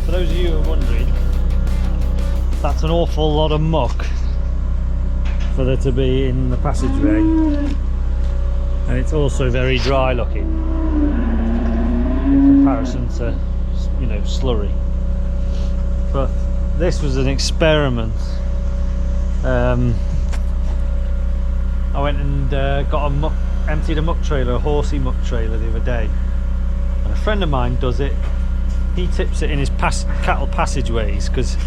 for those of you who are wondering, that's an awful lot of muck for there to be in the passageway, and it's also very dry looking in comparison to, you know, slurry. But this was an experiment. I went and emptied a muck trailer, a horsey muck trailer, the other day, and a friend of mine does it. He tips it in his cattle passageways, because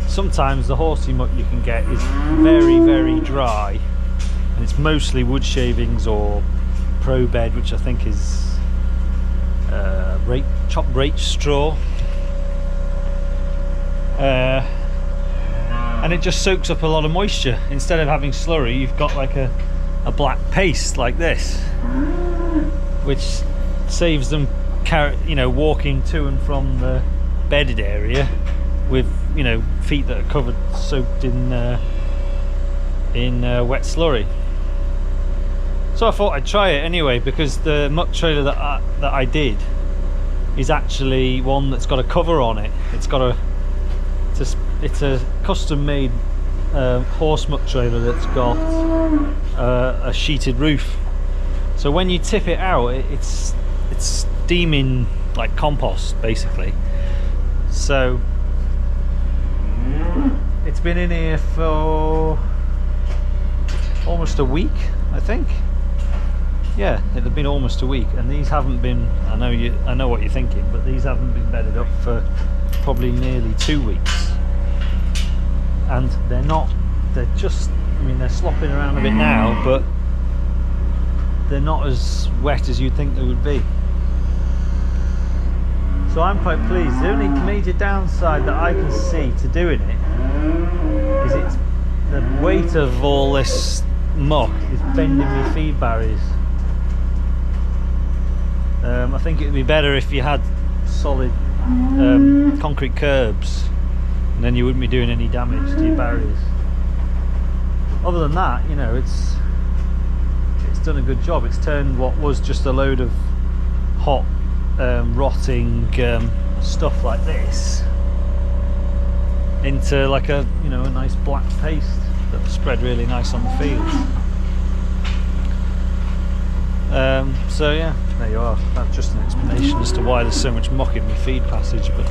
sometimes the horsey muck you can get is very, very dry, and it's mostly wood shavings or pro bed, which I think is chopped rape straw, and it just soaks up a lot of moisture. Instead of having slurry, you've got like a black paste like this, which saves them walking to and from the bedded area with, you know, feet that are covered, soaked in wet slurry. So I thought I'd try it anyway, because the muck trailer that I did is actually one that's got a cover on it. It's a custom made horse muck trailer that's got a sheeted roof. So when you tip it out, it's steaming like compost basically. So it's been in here for almost a week, I think. Yeah, it had been almost a week, and these haven't been, I know what you're thinking, but these haven't been bedded up for probably nearly 2 weeks. And they're just, I mean, they're slopping around a bit now, but they're not as wet as you'd think they would be. So I'm quite pleased. The only major downside that I can see to doing it is it's the weight of all this muck is bending my feed barriers. I think it would be better if you had solid concrete curbs, and then you wouldn't be doing any damage to your barriers. Other than that, you know, it's done a good job. It's turned what was just a load of hot rotting stuff like this into like a, you know, a nice black paste that spread really nice on the field. So yeah, there you are. That's just an explanation as to why there's so much muck in my feed passage. But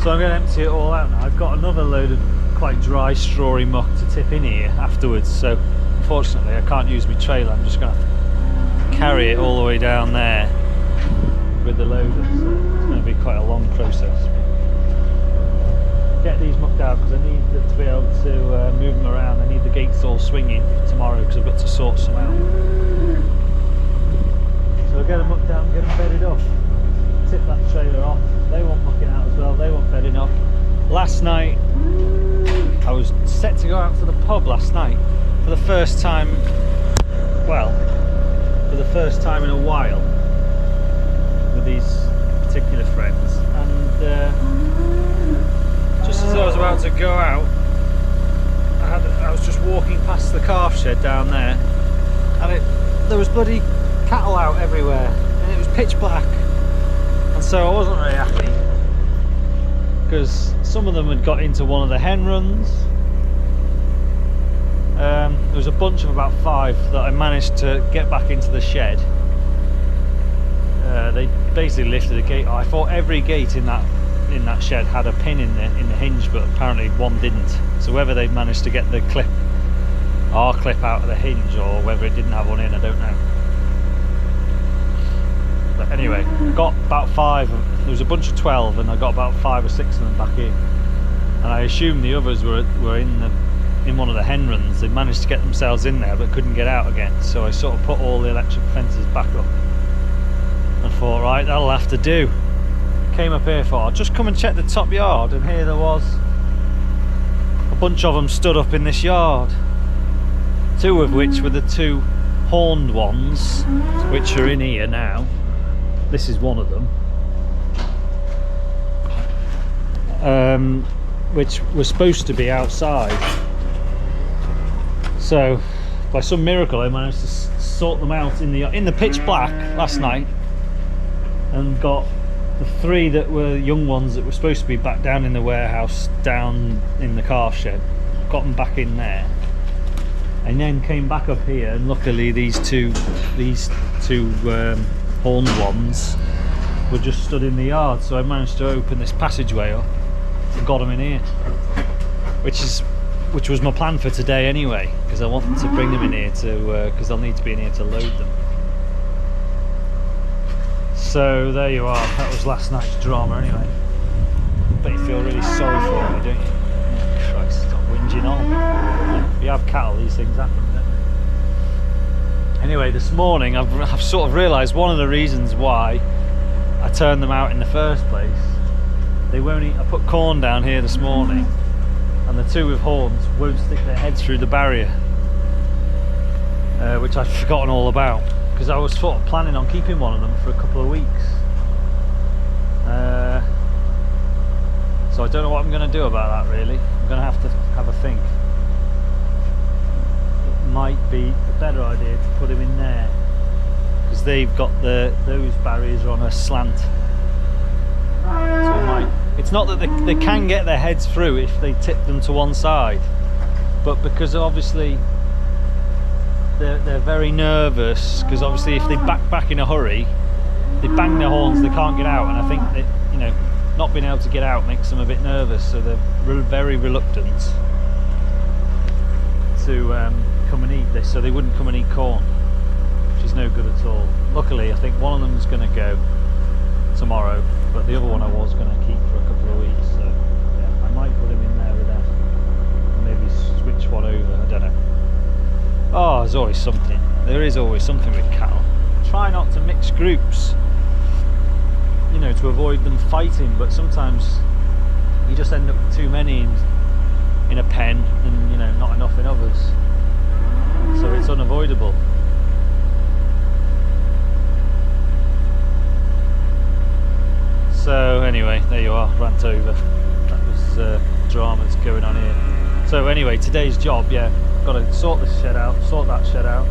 so I'm going to empty it all out now. I've got another load of quite dry strawy muck to tip in here afterwards, so unfortunately I can't use my trailer. I'm just going to carry it all the way down there with the loader, so it's going to be quite a long process. Get these mucked out because I need to be able to move them around. I need the gates all swinging tomorrow because I've got to sort some out. So I'll get them mucked out and get them bedded up. Tip that trailer off. They want mucking out as well, they want bedding up. Last night I was set to go out to the pub last night for the first time, well, for the first time in a while with these particular friends, and just as I was about to go out, I was just walking past the calf shed down there, and there was bloody cattle out everywhere, and it was pitch black, and so I wasn't very happy because some of them had got into one of the hen runs. There was a bunch of about 5 that I managed to get back into the shed. They basically lifted a gate. I thought every gate in that shed had a pin in the hinge, but apparently one didn't. So whether they managed to get our clip out of the hinge, or whether it didn't have one in, I don't know. But anyway, got about 5. There was a bunch of 12, and I got about 5 or 6 of them back in. And I assumed the others were in one of the hen runs. They managed to get themselves in there, but couldn't get out again. So I sort of put all the electric fences back up, and thought, right, that'll have to do. Came up here, thought I'll just come and check the top yard, and here there was a bunch of them stood up in this yard. 2 of which were the 2 horned ones, which are in here now. This is one of them, which was supposed to be outside. So by some miracle I managed to sort them out in the pitch black last night, and got the 3 that were young ones that were supposed to be back down in the warehouse, down in the car shed, got them back in there, and then came back up here, and luckily these two horned ones were just stood in the yard, so I managed to open this passageway up and got them in here, which was my plan for today anyway, because I wanted to bring them in here to because they'll need to be in here to load them. So there you are, that was last night's drama anyway. But you feel really sorry for me, don't you? Oh, Christ, stop whinging on. If you have cattle, these things happen, don't they? Anyway, this morning I've sort of realised one of the reasons why I turned them out in the first place. They won't eat. I put corn down here this morning, and the 2 with horns won't stick their heads through the barrier, which I'd forgotten all about, because I was sort of planning on keeping one of them for a couple of weeks. So I don't know what I'm going to do about that really. I'm going to have a think. It might be a better idea to put him in there, because they've got those barriers are on a slant. So it's not that they can get their heads through if they tip them to one side, but because obviously they're very nervous, because obviously if they back in a hurry, they bang their horns, they can't get out, and I think that, you know, not being able to get out makes them a bit nervous, so they're very reluctant to come and eat this, so they wouldn't come and eat corn, which is no good at all. Luckily I think one of them is going to go tomorrow, but the other one I was going to keep for a couple of weeks, so yeah, I might put him in there with them, and maybe switch one over, I don't know. Oh, there's always something. There is always something with cattle. Try not to mix groups, you know, to avoid them fighting, but sometimes you just end up with too many in a pen, and, you know, not enough in others, so it's unavoidable. So anyway, there you are, rant over. That was drama that's going on here. So anyway, today's job, yeah, got to sort this shed out, sort that shed out,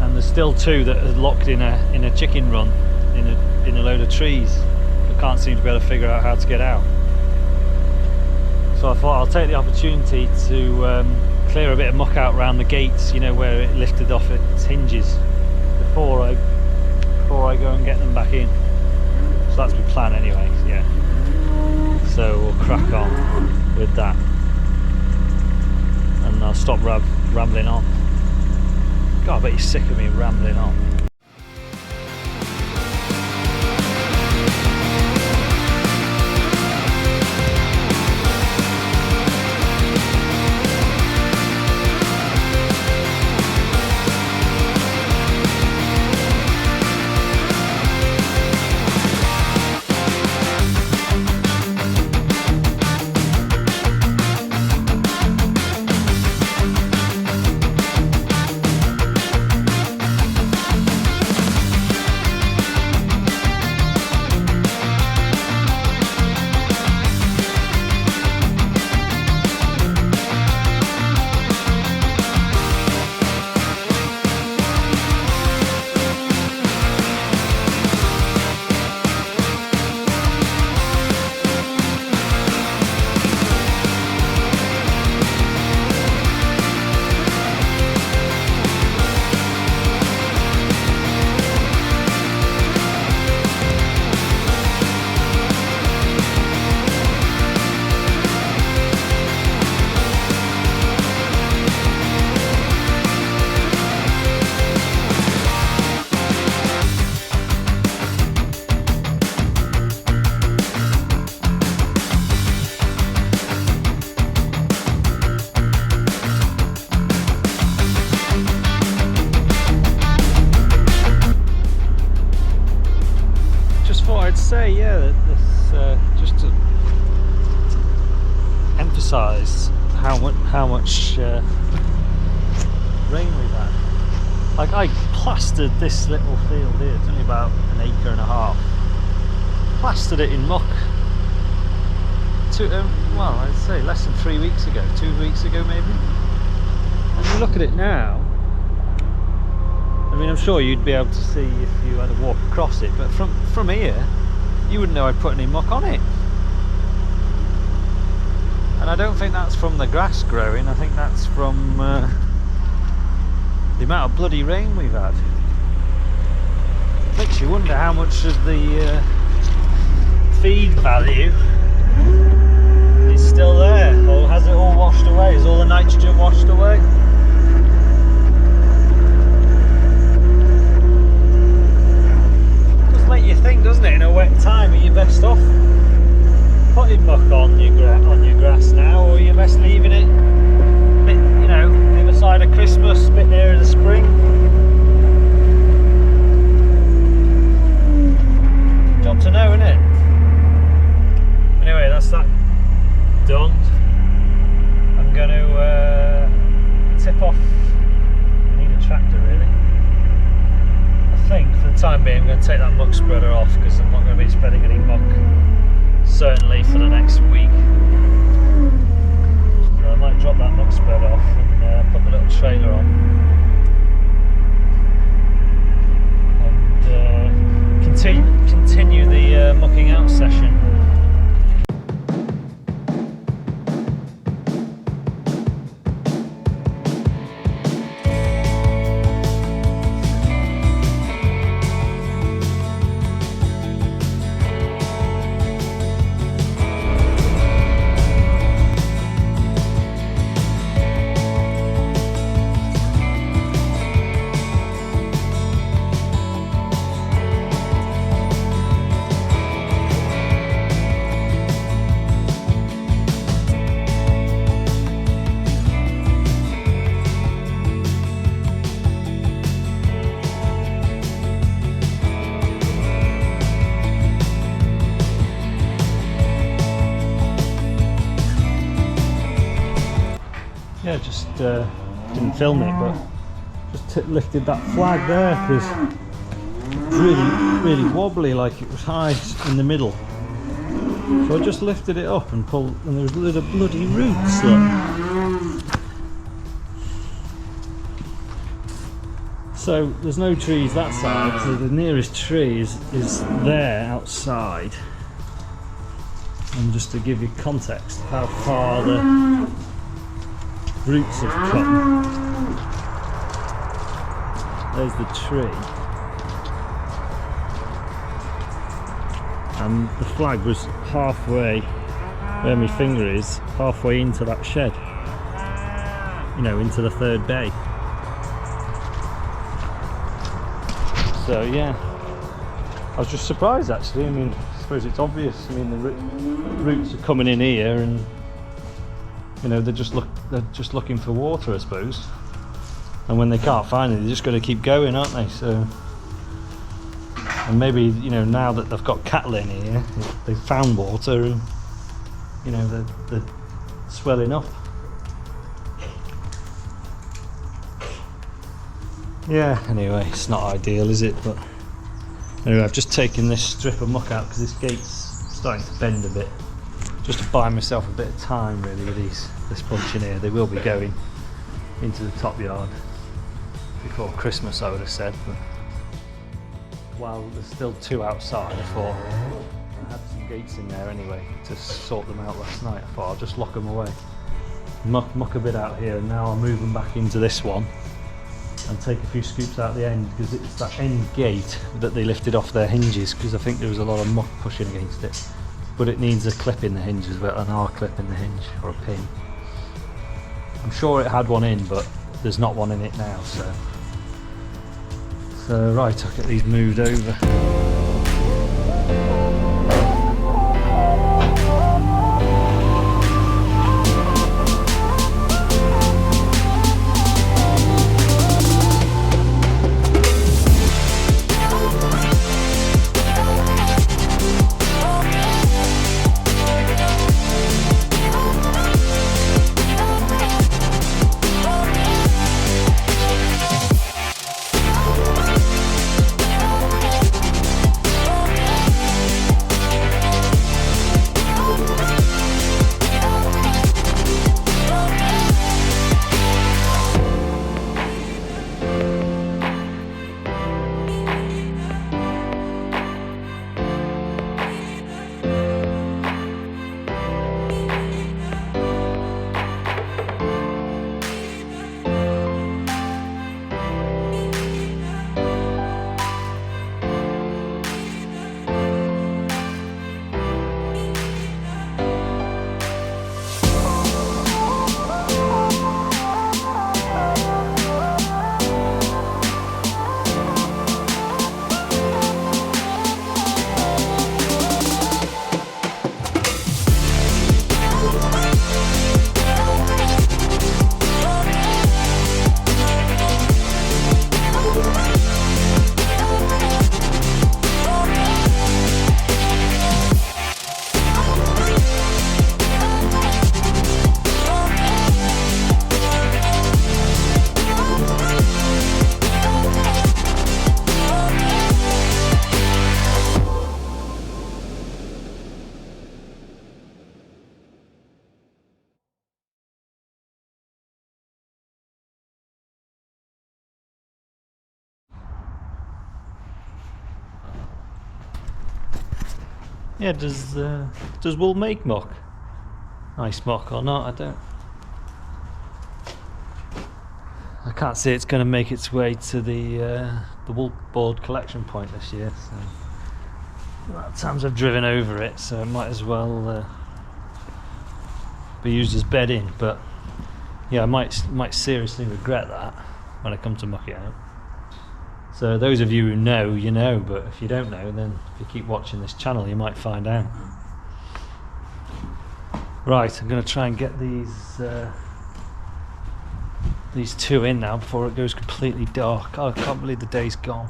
and there's still 2 that are locked in a chicken run in a load of trees. I can't seem to be able to figure out how to get out. So I thought I'll take the opportunity to clear a bit of muck out around the gates, you know, where it lifted off its hinges, before I go and get them back in. So that's my plan anyway, yeah. So we'll crack on with that, and I'll stop rambling on. God, I bet you're sick of me rambling on. Say, yeah, this just to emphasise how much rain we've had. Like, I plastered this little field here. It's only about 1.5 acres. Plastered it in muck. Well, I'd say less than 3 weeks ago, 2 weeks ago maybe. And you look at it now, I mean, I'm sure you'd be able to see if you had to walk across it, but from here, you wouldn't know I'd put any muck on it. And I don't think that's from the grass growing, I think that's from the amount of bloody rain we've had. Makes you wonder how much of the feed value is still there, or has it all washed away? Is all the nitrogen washed away? Does make you think, doesn't it? In a wet time, are you best off putting muck on your grass now, or are you best leaving it a bit, you know, the other side of Christmas, a bit nearer the spring? Job to know, isn't it? Anyway, that's that done. I'm going to tip off. I need a tractor really. I think for the time being I'm going to take that muck spreader off because I'm not going to be spreading any muck certainly for the next week. So I might drop that muck spreader off and put the little trailer on and continue the mucking out session. Yeah, just didn't film it, but just lifted that flag there because it's really wobbly, like it was high in the middle. So I just lifted it up and pulled, and there was little bloody roots. Look. So there's no trees that side, so the nearest tree is there outside. And just to give you context of how far the roots have come. There's the tree, and the flag was halfway where my finger is, halfway into that shed, you know, into the third bay. So yeah, I was just surprised actually. I mean, I suppose it's obvious. I mean, the roots are coming in here, and you know, they're just looking for water, I suppose. And when they can't find it, they're just going to keep going, aren't they? So, and maybe, you know, now that they've got cattle in here, they've found water, and you know, they're swelling up. Yeah. Anyway, it's not ideal, is it? But anyway, I've just taken this strip of muck out because this gate's starting to bend a bit. Just to buy myself a bit of time really with this bunch in here. They will be going into the top yard before Christmas, I would have said, but while there's still two outside, I thought I had some gates in there anyway to sort them out last night. I thought I'll just lock them away, muck a bit out here, and now I'll move them back into this one and take a few scoops out the end, because it's that end gate that they lifted off their hinges because I think there was a lot of muck pushing against it. But it needs a clip in the hinge as well, an R-clip in the hinge, or a pin. I'm sure it had one in, but there's not one in it now, so right, I'll get these moved over. Yeah, does wool make muck? Nice muck or not, I can't see it's going to make its way to the wool board collection point this year, so about times I've driven over it, so it might as well be used as bedding. But yeah, I might seriously regret that when I come to muck it out. So those of you who know, you know, but if you don't know, then if you keep watching this channel, you might find out. Right, I'm going to try and get these two in now before it goes completely dark. Oh, I can't believe the day's gone.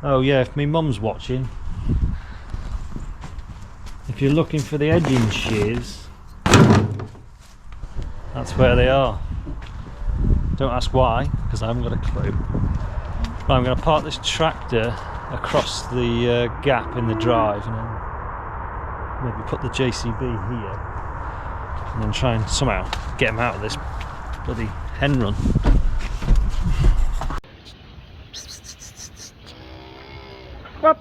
Oh yeah, if my mum's watching, if you're looking for the edging shears, that's where they are. Don't ask why, because I haven't got a clue. But I'm going to park this tractor across the gap in the drive, and then maybe put the JCB here, and then try and somehow get him out of this bloody hen run. Come on!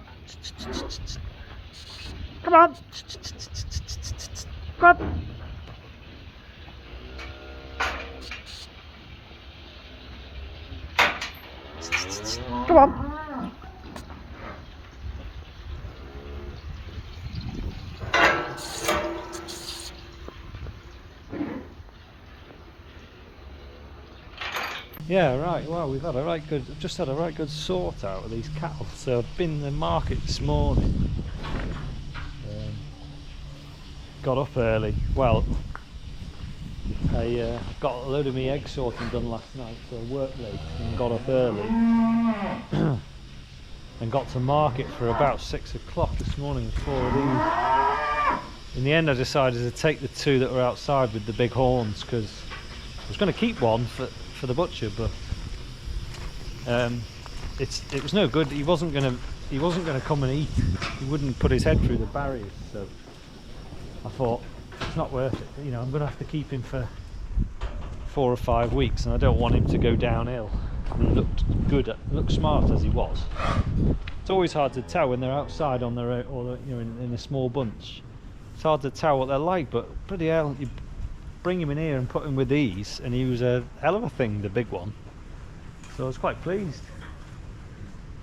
Come on! Come on! Come on! Yeah, right. Well, we've had a right good. Just had a right good sort out of these cattle. So I've been to the market this morning. Got up early. Well, I got a load of me egg sorting done last night, so I worked late and got up early and got to market for about 6 o'clock this morning with 4 of these. In the end, I decided to take the 2 that were outside with the big horns, because I was going to keep one for the butcher, but it was no good. He wasn't going to come and eat. He wouldn't put his head through the barriers, so I thought it's not worth it. You know, I'm going to have to keep him for 4 or 5 weeks, and I don't want him to go downhill. And he looked smart as he was. It's always hard to tell when they're outside on their own, or you know, in a small bunch. It's hard to tell what they're like, but bloody hell, you bring him in here and put him with these, and he was a hell of a thing, the big one. So I was quite pleased.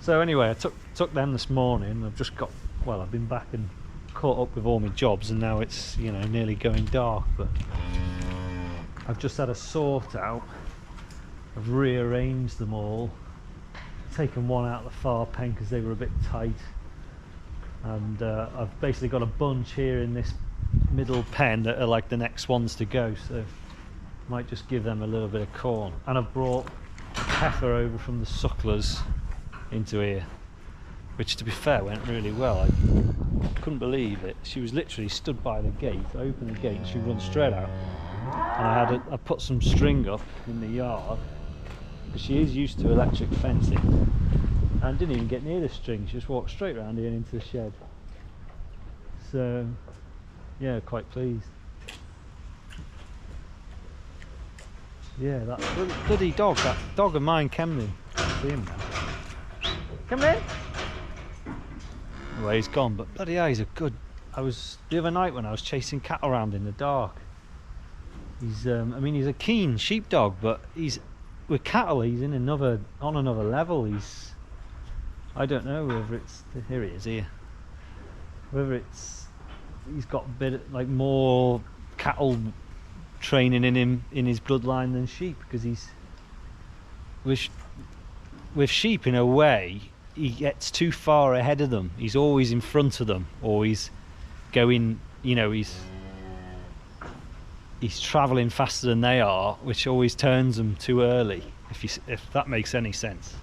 So anyway, I took them this morning. I've just got, well, I've been back and caught up with all my jobs, and now it's, you know, nearly going dark, but I've just had a sort out. I've rearranged them all, taken one out of the far pen because they were a bit tight, and I've basically got a bunch here in this middle pen that are like the next ones to go, so might just give them a little bit of corn. And I've brought a heifer over from the sucklers into here, which, to be fair, went really well. I couldn't believe it. She was literally stood by the gate. I opened the gate and she ran straight out, and I put some string up in the yard, because she is used to electric fencing, and didn't even get near the string. She just walked straight around here and into the shed. So yeah, quite pleased. Yeah, that bloody dog, that dog of mine, Camden. See him now. Come in. Well, he's gone, but bloody hell, he's a good. The other night when I was chasing cattle around in the dark, he's I mean, he's a keen sheepdog, but with cattle he's on another level. I don't know whether it's, here he is here, whether he's got a bit like more cattle training in him, in his bloodline, than sheep, because he's with sheep, in a way, he gets too far ahead of them. He's always in front of them, or he's going, you know, he's travelling faster than they are, which always turns them too early, if that makes any sense.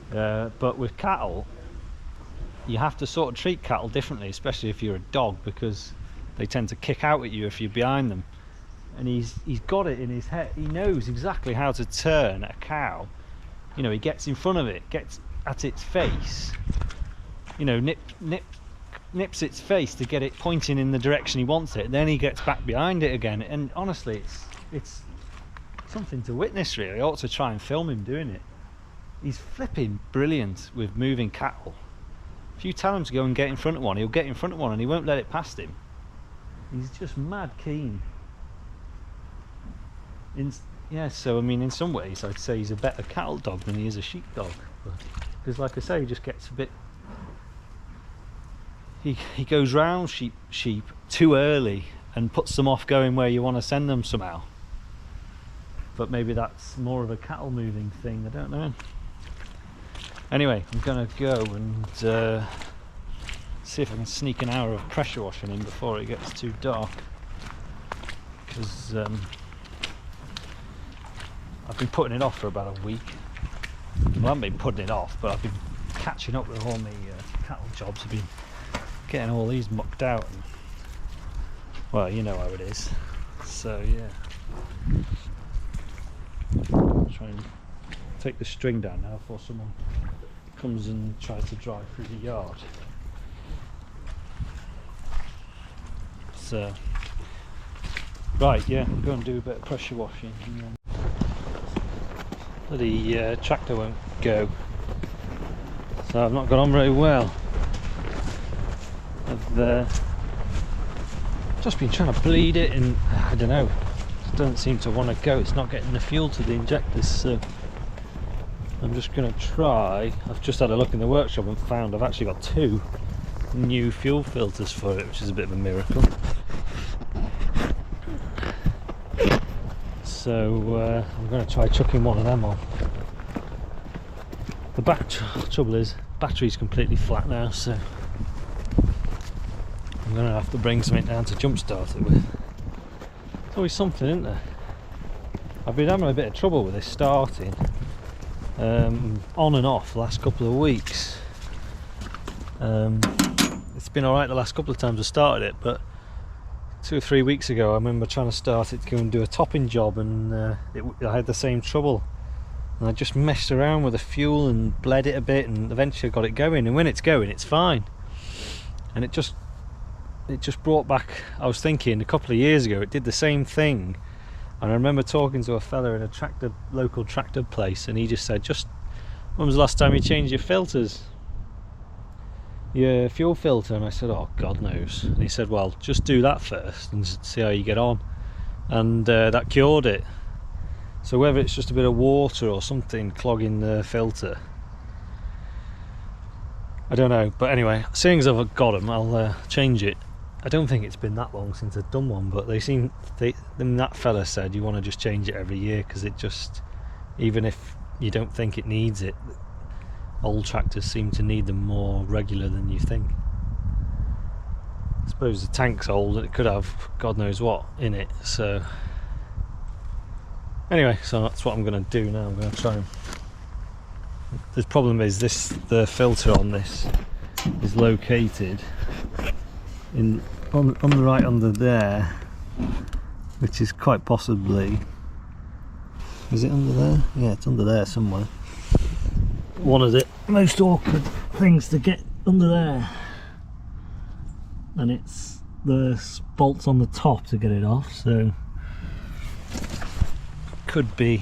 But with cattle, you have to sort of treat cattle differently, especially if you're a dog, because they tend to kick out at you if you're behind them. And he's got it in his head. He knows exactly how to turn a cow. You know, he gets in front of it, gets at its face, you know, nips its face to get it pointing in the direction he wants it. Then he gets back behind it again. And honestly, it's something to witness, really. I ought to try and film him doing it. He's flipping brilliant with moving cattle. If you tell him to go and get in front of one, he'll get in front of one and he won't let it past him. He's just mad keen. Yeah, so I mean, in some ways I'd say he's a better cattle dog than he is a sheep dog, because like I say, he just gets a bit, he goes round sheep too early and puts them off going where you want to send them somehow. But maybe that's more of a cattle moving thing, I don't know. Anyway, I'm gonna go and see if I can sneak an hour of pressure washing in before it gets too dark, because I've been putting it off for about a week. Well, I haven't been putting it off, but I've been catching up with all my cattle jobs. I've been getting all these mucked out, and, well, you know how it is. So yeah, I'll try and take the string down now before someone comes and tries to drive through the yard. So right, yeah, I'm going to do a bit of pressure washing. The tractor won't go, so I've not got on very well. I've just been trying to bleed it, and I don't know, it doesn't seem to want to go. It's not getting the fuel to the injectors, so I'm just going to try. I've just had a look in the workshop and found I've actually got 2 new fuel filters for it, which is a bit of a miracle. So I'm going to try chucking one of them on. The trouble is, battery's completely flat now, so I'm going to have to bring something down to jump start it with. There's always something, isn't there? I've been having a bit of trouble with this starting, on and off the last couple of weeks. It's been alright the last couple of times I started it, but 2 or 3 weeks ago I remember trying to start it to go and do a topping job, and I had the same trouble, and I just messed around with the fuel and bled it a bit, and eventually I got it going, and when it's going it's fine. And it just brought back, I was thinking a couple of years ago it did the same thing, and I remember talking to a fella in a local tractor place, and he just said, when was the last time you changed your filters? Your fuel filter? And I said, oh, God knows. And he said, well, just do that first and see how you get on. And that cured it. So whether it's just a bit of water or something clogging the filter, I don't know. But anyway, seeing as I've got them, I'll change it. I don't think it's been that long since I've done one, but that fella said you want to just change it every year, because it just, even if you don't think it needs it, old tractors seem to need them more regular than you think. I suppose the tank's old and it could have God knows what in it, so anyway, so that's what I'm going to do now. I'm going to try and, the problem is the filter on this is located on the right under there, which is quite possibly, is it under there? Yeah, it's under there somewhere. One of the most awkward things to get under there, and it's the bolts on the top to get it off, so could be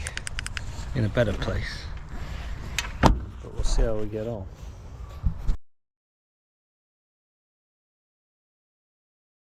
in a better place, but we'll see how we get on.